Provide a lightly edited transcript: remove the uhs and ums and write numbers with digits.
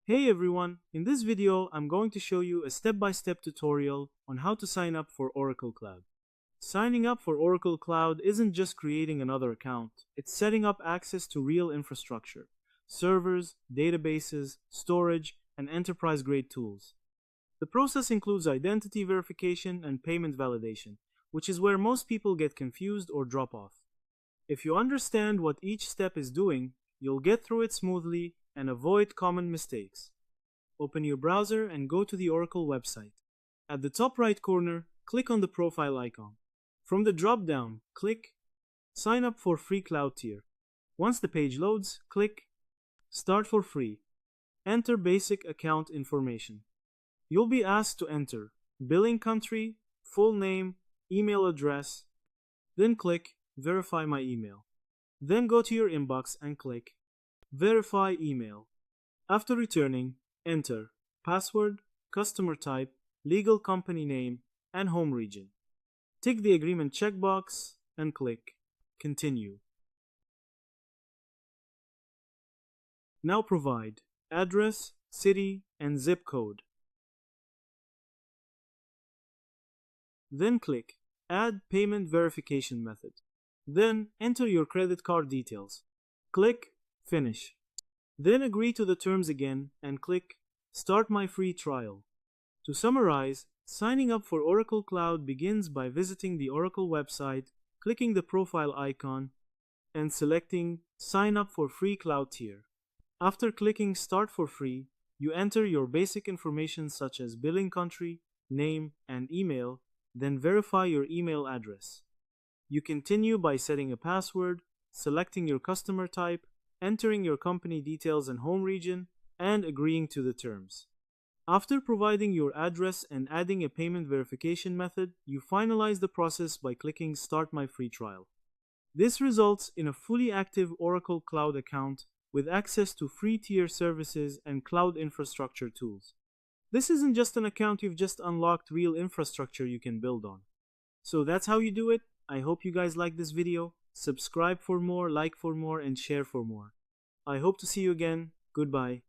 Hey everyone, in this video I'm going to show you a step-by-step tutorial on how to sign up for Oracle Cloud. Signing up for Oracle Cloud isn't just creating another account, it's setting up access to real infrastructure, servers, databases, storage, and enterprise-grade tools. The process includes identity verification and payment validation, which is where most people get confused or drop off. If you understand what each step is doing, you'll get through it smoothly and avoid common mistakes. Open your browser and go to the Oracle website. At the top right corner, click on the profile icon. From the drop-down, click Sign up for free cloud tier. Once the page loads, click Start for free. Enter basic account information. You'll be asked to enter billing country, full name, email address, then click Verify my email. Then go to your inbox and click Verify email. After returning, enter password, customer type, legal company name, and home region. Tick the agreement checkbox and click Continue. Now provide address, city, and zip code. Then click Add Payment Verification Method. Then enter your credit card details. Click Finish. Then agree to the terms again and click Start my free trial. To summarize, signing up for Oracle Cloud begins by visiting the Oracle website, clicking the profile icon, and selecting Sign up for free cloud tier. After clicking Start for free, you enter your basic information such as billing country, name, and email, then verify your email address. You continue by setting a password, selecting your customer type, entering your company details and home region, and agreeing to the terms. After providing your address and adding a payment verification method, you finalize the process by clicking Start my free trial. This results in a fully active Oracle Cloud account with access to free tier services and cloud infrastructure tools. This isn't just an account, you've just unlocked real infrastructure you can build on. So that's how you do it. I hope you guys like this video. Subscribe for more, like for more, and share for more. I hope to see you again. Goodbye.